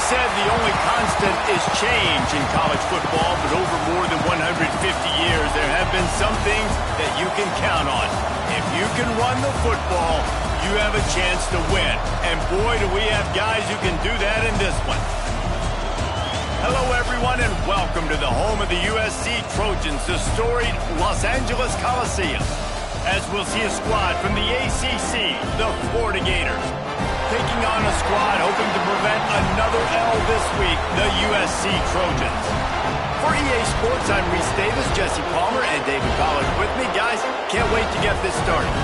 said the only constant is change in college football, but over more than 150 years, there have been some things that you can count on. If you can run the football, you have a chance to win. And boy, do we have guys who can do that in this one. Hello, everyone, and welcome to the home of the USC Trojans, the storied Los Angeles Coliseum. As we'll see a squad from the ACC, the Florida Gators, taking on a squad hoping to prevent another L this week, the USC Trojans. For EA Sports, I'm Reese Davis, Jesse Palmer, and David Collins with me. Guys, can't wait to get this started.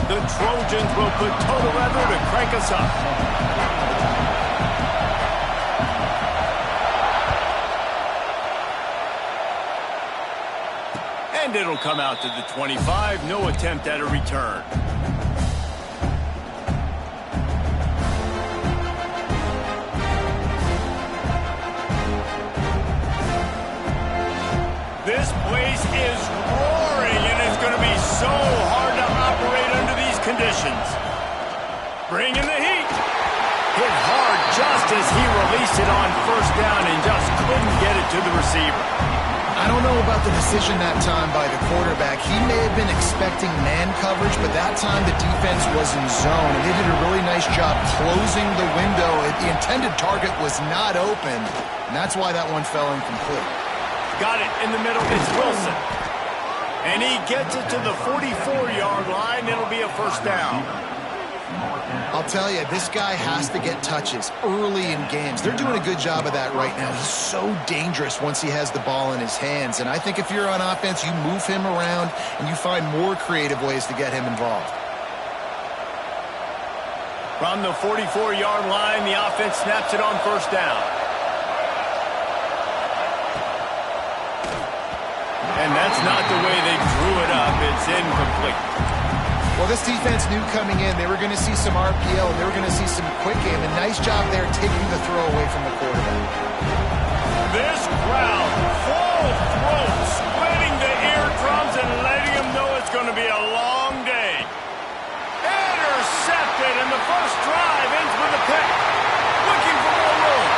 The Trojans will put total leather to crank us up. And it'll come out to the 25. No attempt at a return. This place is roaring, and it's going to be so hard to operate under these conditions. Bring in the heat. Hit hard just as he released it on first down and just couldn't get it to the receiver. I don't know about the decision that time by the quarterback. He may have been expecting man coverage, but that time the defense was in zone, and they did a really nice job closing the window. The intended target was not open, and that's why that one fell incomplete. Got it in the middle. It's Wilson. And he gets it to the 44-yard line. It'll be a first down. I'll tell you, this guy has to get touches early in games. They're doing a good job of that right now. He's so dangerous once he has the ball in his hands. And I think if you're on offense, you move him around and you find more creative ways to get him involved. From the 44-yard line, the offense snaps it on first down. And that's not the way they drew it up. It's incomplete. Well, this defense knew coming in they were going to see some RPO, and they were going to see some quick game. And nice job there taking the throw away from the quarterback. This crowd, full throat, splitting the eardrums and letting them know it's going to be a long day. Intercepted, and the first drive ends with a pick. Looking for more room.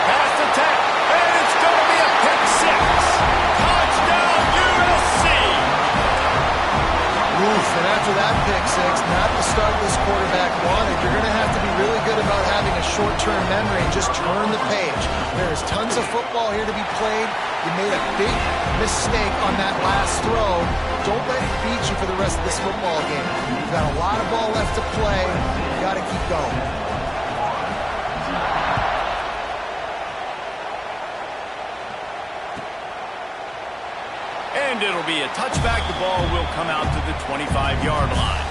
Pass to Tech, and it's going to be a pick six. Touchdown, USC. Oof, and after that pick six, not the start this quarterback wanted. You're going to have to be really good about having a short-term memory and just turn the page. There's tons of football here to be played. You made a big mistake on that last throw. Don't let it beat you for the rest of this football game. You've got a lot of ball left to play. You got to keep going. And it'll be a touchback. The ball will come out to the 25-yard line.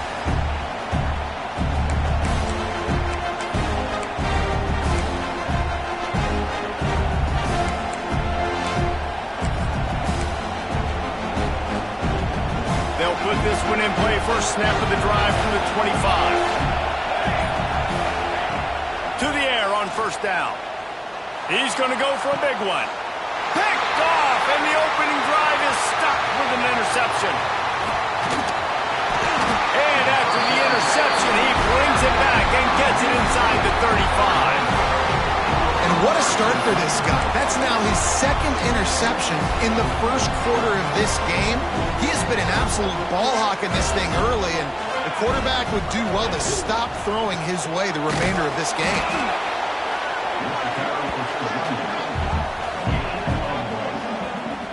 They'll put this one in play. First snap of the drive from the 25. To the air on first down. He's going to go for a big one. Picked off, and the opening drive is stuck with an interception. And after the interception, he brings it back and gets it inside the 35. And what a start for this guy. That's now his second interception in the first quarter of this game. He has been an absolute ball hawk in this thing early, and the quarterback would do well to stop throwing his way the remainder of this game.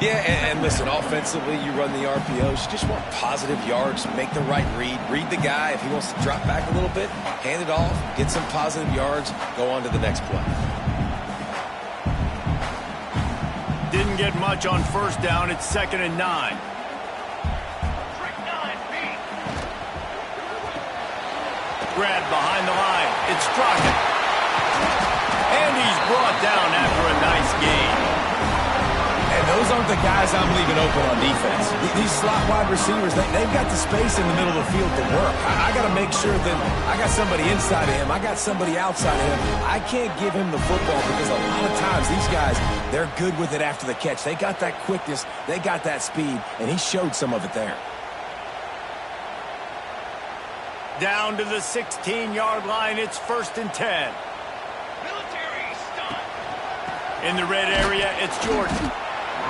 Yeah, and listen, offensively, you run the RPOs. You just want positive yards, make the right read the guy. If he wants to drop back a little bit, hand it off, get some positive yards, go on to the next play. Didn't get much on first down. It's 2nd and 9. Grab behind the line. It's Crockett. And he's brought down after a nice gain. And those aren't the guys I'm leaving open on defense. These slot wide receivers, they've got the space in the middle of the field to work. I got got to make sure that I got somebody inside of him. I got somebody outside of him. I can't give him the football because a lot of times these guys, they're good with it after the catch. They got that quickness. They got that speed, and he showed some of it there. Down to the 16-yard line, it's 1st and 10. In the red area, it's Jordan.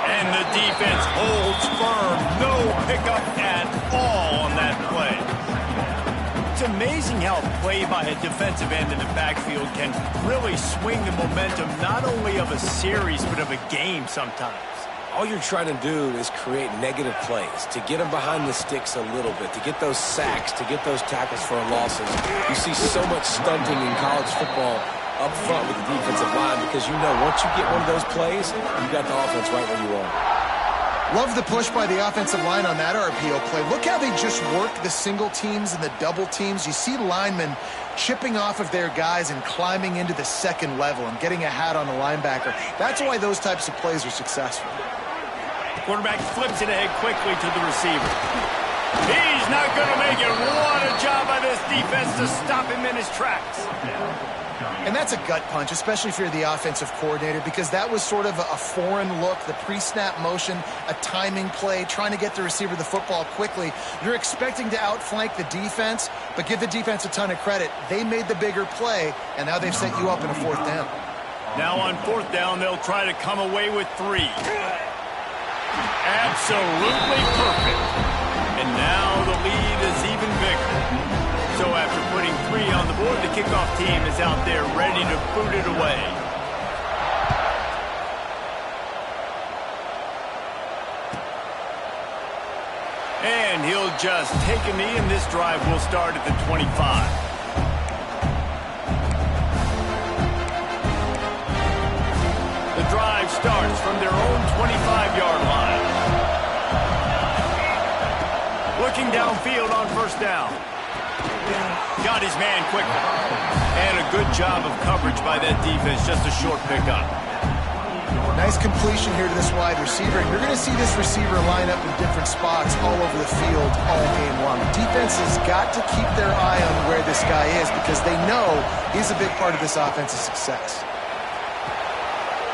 And the defense holds firm. No pickup at all on that play. It's amazing how a play by a defensive end in the backfield can really swing the momentum not only of a series but of a game sometimes. All you're trying to do is create negative plays, to get them behind the sticks a little bit, to get those sacks, to get those tackles for losses. You see so much stunting in college football up front with the defensive line because you know once you get one of those plays, you got the offense right where you are. Love the push by the offensive line on that RPO play. Look how they just work the single teams and the double teams. You see linemen chipping off of their guys and climbing into the second level and getting a hat on the linebacker. That's why those types of plays are successful. Quarterback flips it ahead quickly to the receiver. He's not going to make it. What a job by this defense to stop him in his tracks. And that's a gut punch, especially if you're the offensive coordinator, because that was sort of a foreign look, the pre-snap motion, a timing play, trying to get the receiver the football quickly. You're expecting to outflank the defense, but give the defense a ton of credit. They made the bigger play, and now they've set you up in a 4th down. Now on 4th down, they'll try to come away with 3. Absolutely perfect. And now the lead is even bigger. So after putting 3 on the board, the kickoff team is out there ready to boot it away. And he'll just take a knee, and this drive will start at the 25. The drive starts from their own 25-yard line. Looking downfield on 1st down. Got his man quickly. And a good job of coverage by that defense. Just a short pickup. Nice completion here to this wide receiver. And you're going to see this receiver line up in different spots all over the field all game long. Defense has got to keep their eye on where this guy is because they know he's a big part of this offense's success.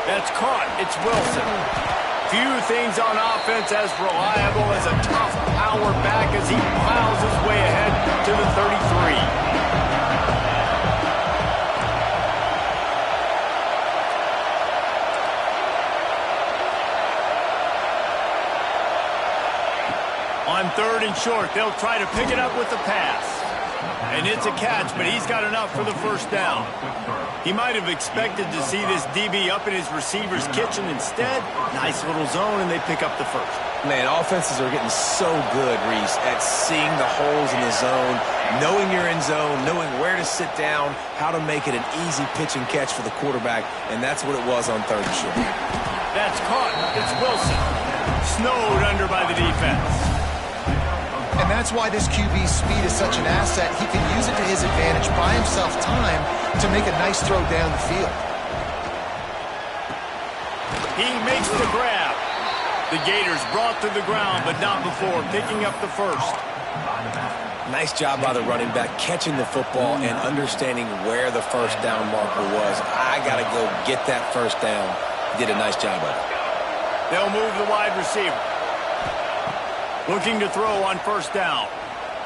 That's caught. It's Wilson. Few things on offense as reliable as a tough power back as he plows his way ahead to the 33. On 3rd and short, they'll try to pick it up with the pass. And it's a catch, but he's got enough for the 1st down. He might have expected to see this DB up in his receiver's kitchen. Instead, nice little zone, and they pick up the 1st. Man, offenses are getting so good, Reese, at seeing the holes in the zone, knowing you're in zone, knowing where to sit down, how to make it an easy pitch and catch for the quarterback, and that's what it was on 3rd and short. That's caught. It's Wilson. Snowed under by the defense. And that's why this QB's speed is such an asset. He can use it to his advantage, buy himself time to make a nice throw down the field. He makes the grab. The Gators brought to the ground, but not before picking up the 1st. Nice job by the running back, catching the football and understanding where the 1st down marker was. I got to go get that 1st down. He did a nice job of it. They'll move the wide receiver. Looking to throw on 1st down.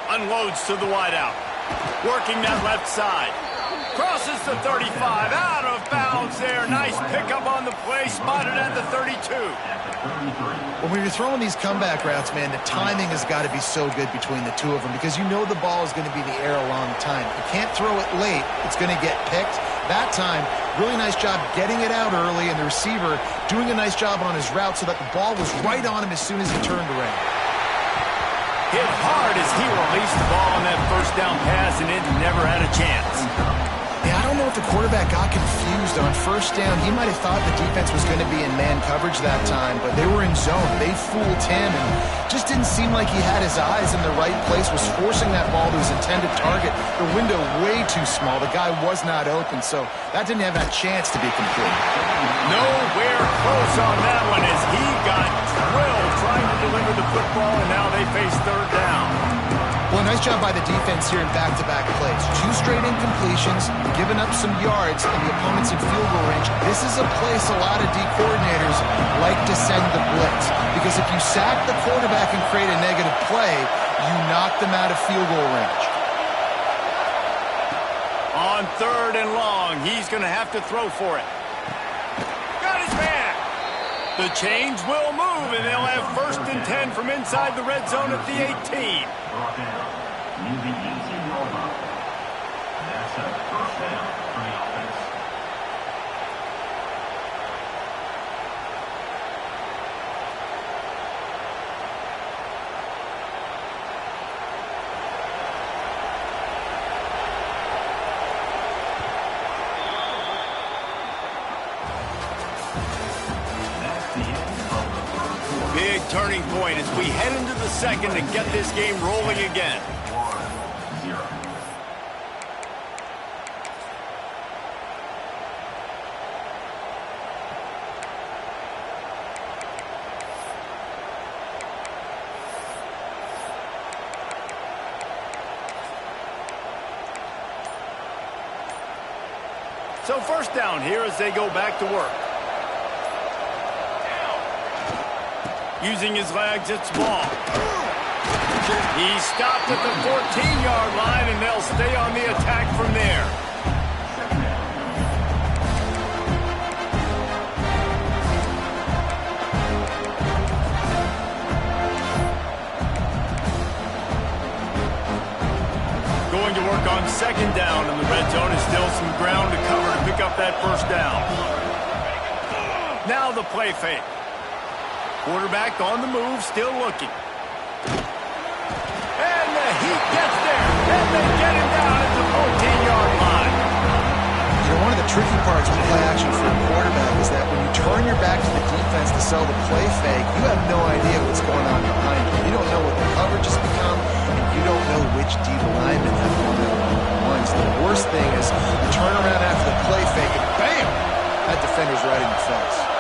Unloads to the wideout. Working that left side. Crosses the 35. Out of bounds there. Nice pickup on the play. Spotted at the 32. Well, when you're throwing these comeback routes, man, the timing has got to be so good between the two of them because you know the ball is going to be in the air a long time. You can't throw it late. It's going to get picked. That time, really nice job getting it out early, and the receiver doing a nice job on his route so that the ball was right on him as soon as he turned around. Hit hard as he released the ball on that 1st down pass, and it never had a chance. Yeah, I don't know if the quarterback got confused on 1st down. He might have thought the defense was going to be in man coverage that time, but they were in zone. They fooled him, and just didn't seem like he had his eyes in the right place, was forcing that ball to his intended target. The window way too small. The guy was not open, so that didn't have a chance to be complete. Nowhere close on that one as he got drilled trying to deliver the football, and now they face 3rd down. Well, nice job by the defense here in back-to-back plays. 2 straight incompletions, giving up some yards, and the opponent's in field goal range. This is a place a lot of D coordinators like to send the blitz, because if you sack the quarterback and create a negative play, you knock them out of field goal range. On 3rd and long, he's going to have to throw for it. Got his man. The chains will move, and they'll have 1st and 10 from inside the red zone at the 18. That's a 1st down for the offense. Big turning point as we head into the 2nd to get this game rolling again. 1-0. So 1st down here as they go back to work. Using his legs, it's ball. He stopped at the 14-yard line, and they'll stay on the attack from there. Going to work on 2nd down, and the red zone is still some ground to cover to pick up that 1st down. Now the play fake. Quarterback on the move, still looking. And the heat gets there, and they get him down at the 14-yard line. You know, one of the tricky parts with play action for a quarterback is that when you turn your back to the defense to sell the play fake, you have no idea what's going on behind you. You don't know what the coverage has become, and you don't know which D linemen have gone out one-on-ones. The worst thing is you turn around after the play fake, and bam! That defender's right in the face.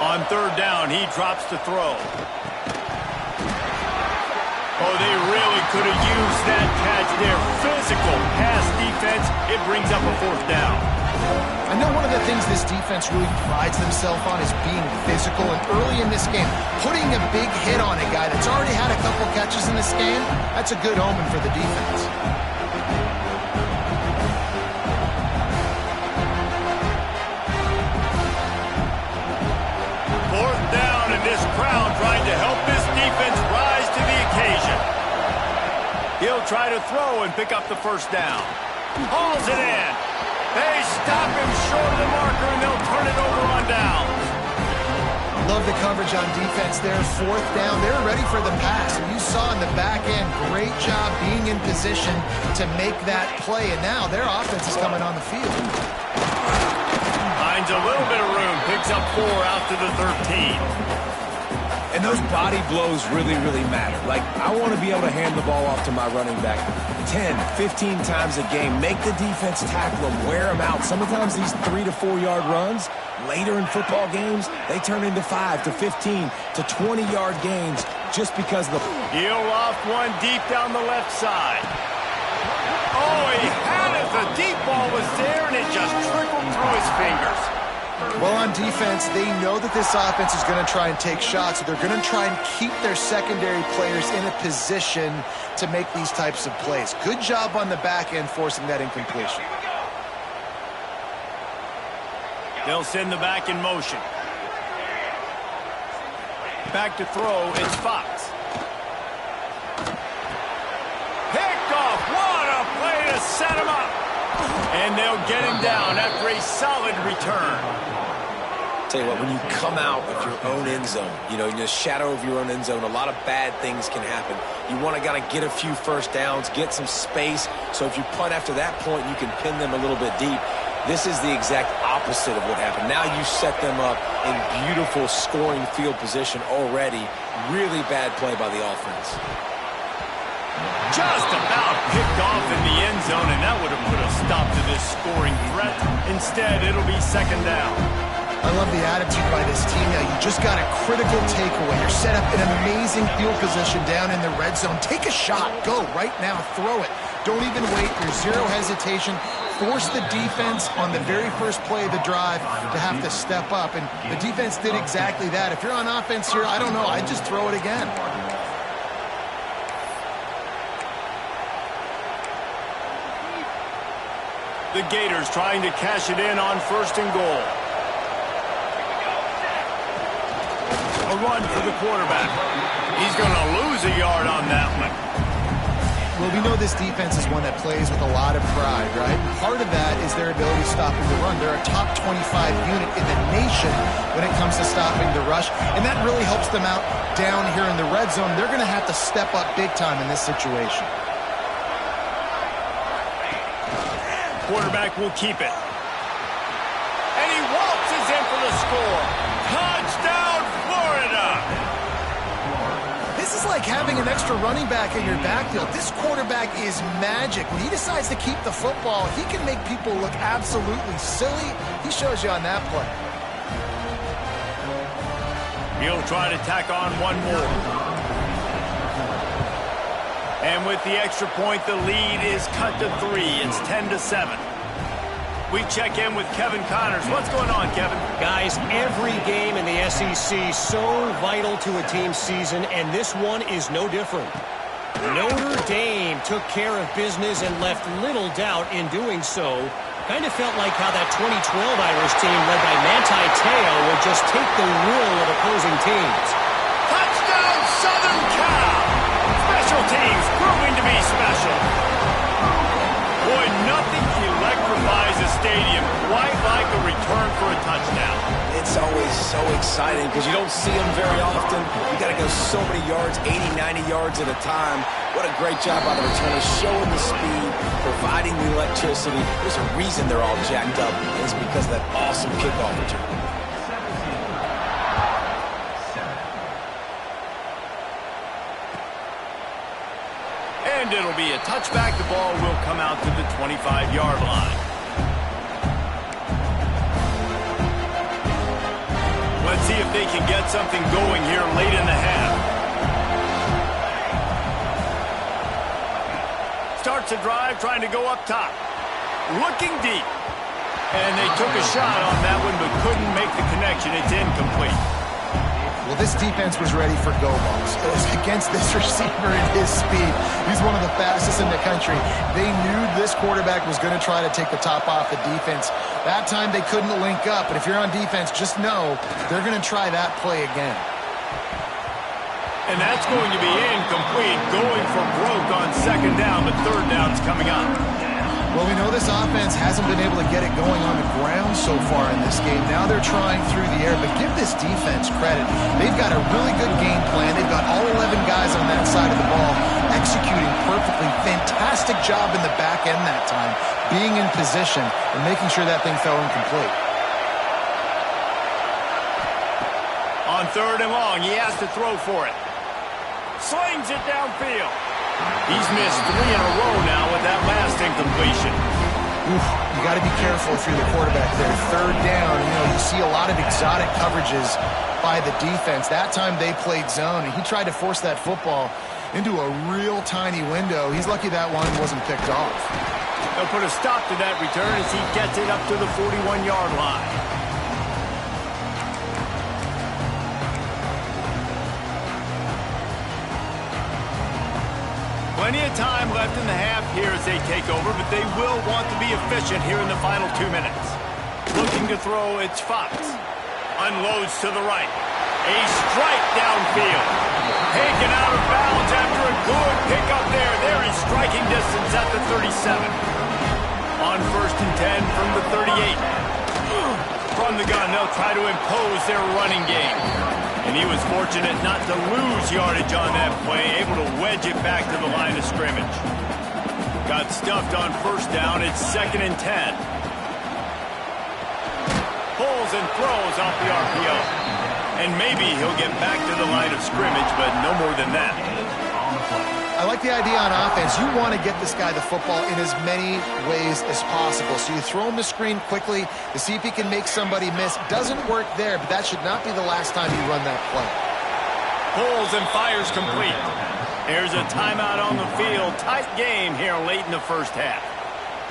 On 3rd down, he drops to throw. Oh, they really could have used that catch there. Physical pass defense. It brings up a 4th down. I know one of the things this defense really prides themselves on is being physical, and early in this game, putting a big hit on a guy that's already had a couple catches in this game, that's a good omen for the defense. This crowd trying to help this defense rise to the occasion. He'll try to throw and pick up the 1st down. Hauls it in. They stop him short of the marker, and they'll turn it over on downs. Love the coverage on defense there. 4th down. They're ready for the pass. And you saw in the back end, great job being in position to make that play. And now their offense is coming on the field. Finds a little bit of room. Picks up 4 out to the 13. And those body blows really, really matter. Like, I want to be able to hand the ball off to my running back 10, 15 times a game. Make the defense tackle them, wear them out. Sometimes these 3 to 4 yard runs, later in football games, they turn into 5 to 15 to 20-yard gains just because of the... He'll loft one deep down the left side. Oh, he had it. The deep ball was there, and it just trickled through his fingers. Well, on defense, they know that this offense is going to try and take shots, so they're going to try and keep their secondary players in a position to make these types of plays. Good job on the back end forcing that incompletion. They'll send the back in motion. Back to throw, it's Fox. Picked off, what a play to set him up. And they'll get him down after a solid return. Tell you what, when you come out of your own end zone, you know, in the shadow of your own end zone, a lot of bad things can happen. You want to get a few 1st downs, get some space, so if you punt after that point, you can pin them a little bit deep. This is the exact opposite of what happened. Now you set them up in beautiful scoring field position already. Really bad play by the offense. Just about picked off in the end zone, and that would have put a stop to this scoring threat. Instead, it'll be 2nd down. I love the attitude by this team now. You just got a critical takeaway. You're set up in an amazing field position down in the red zone. Take a shot. Go right now. Throw it. Don't even wait. There's zero hesitation. Force the defense on the very first play of the drive to have to step up. And the defense did exactly that. If you're on offense here, I don't know. I'd just throw it again. The Gators trying to cash it in on 1st and goal. A run for the quarterback. He's going to lose a yard on that one. Well, we know this defense is one that plays with a lot of pride, right? And part of that is their ability stopping the run. They're a top 25 unit in the nation when it comes to stopping the rush, and that really helps them out down here in the red zone. They're going to have to step up big time in this situation. Quarterback will keep it. And he waltzes in for the score. Touchdown, Florida! This is like having an extra running back in your backfield. This quarterback is magic. When he decides to keep the football, he can make people look absolutely silly. He shows you on that play. He'll try to tack on one more. And with the extra point, the lead is cut to 3. It's 10-7. We check in with Kevin Connors. What's going on, Kevin? Guys, every game in the SEC so vital to a team's season, and this one is no different. Notre Dame took care of business and left little doubt in doing so. Kind of felt like how that 2012 Irish team led by Ncaa would just take the will of opposing teams. Touchdown, Southern Cal! Special teams proving to be special. Boy, nothing electrifies a stadium quite like a return for a touchdown. It's always so exciting because you don't see them very often. You got to go so many yards, 80, 90 yards at a time. What a great job by the returners, showing the speed, providing the electricity. There's a reason they're all jacked up, and it's because of that awesome kickoff return. And it'll be a touchback. The ball will come out to the 25-yard line. Let's see if they can get something going here late in the half. Starts a drive, trying to go up top. Looking deep. And they took a shot on that one, but couldn't make the connection. It's incomplete. Well, this defense was ready for go balls. It was against this receiver and his speed. He's one of the fastest in the country. They knew this quarterback was going to try to take the top off the defense. That time they couldn't link up, but if you're on defense, just know they're going to try that play again. And that's going to be incomplete, going for broke on 2nd down, but 3rd down's coming up. Well, we know this offense hasn't been able to get it going on the ground so far in this game. Now they're trying through the air, but give this defense credit. They've got a really good game plan. They've got all 11 guys on that side of the ball executing perfectly. Fantastic job in the back end that time, being in position and making sure that thing fell incomplete. On 3rd and long, he has to throw for it. Slings it downfield. He's missed 3 in a row now with that last incompletion. Oof, you got to be careful if you're the quarterback there. 3rd down, you see a lot of exotic coverages by the defense. That time they played zone, and he tried to force that football into a real tiny window. He's lucky that one wasn't picked off. They'll put a stop to that return as he gets it up to the 41-yard line. Plenty of time left in the half here as they take over, but they will want to be efficient here in the final 2 minutes. Looking to throw, it's Fox. Unloads to the right. A strike downfield. Taken out of bounds after a good pickup there. They're in striking distance at the 37. On 1st and 10 from the 38. From the gun, they'll try to impose their running game. And he was fortunate not to lose yardage on that play, able to wedge it back to the line of scrimmage. Got stuffed on 1st down. It's 2nd and 10. Pulls and throws off the RPO. And maybe he'll get back to the line of scrimmage, but no more than that. I like the idea on offense. You want to get this guy the football in as many ways as possible. So you throw him the screen quickly to see if he can make somebody miss. Doesn't work there, but that should not be the last time you run that play. Pulls and fires complete. There's a timeout on the field. Tight game here late in the first half.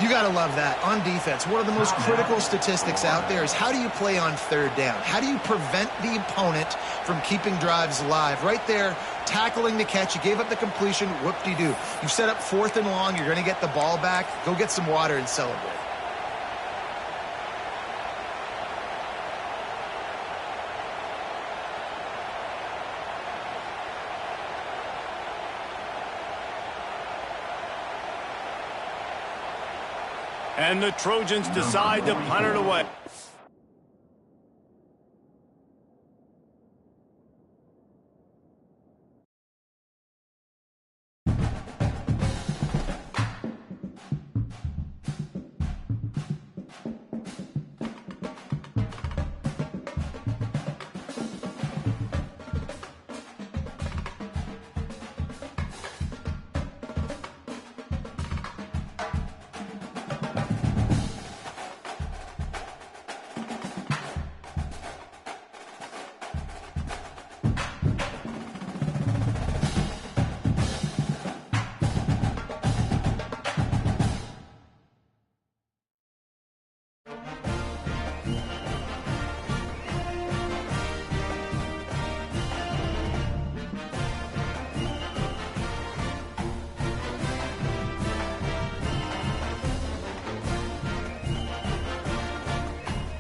You got to love that. On defense, one of the most critical statistics out there is how do you play on third down? How do you prevent the opponent from keeping drives alive? Right there, tackling the catch. You gave up the completion. Whoop-de-doo. You set up 4th and long. You're going to get the ball back. Go get some water and celebrate. And the Trojans decide to punt it away.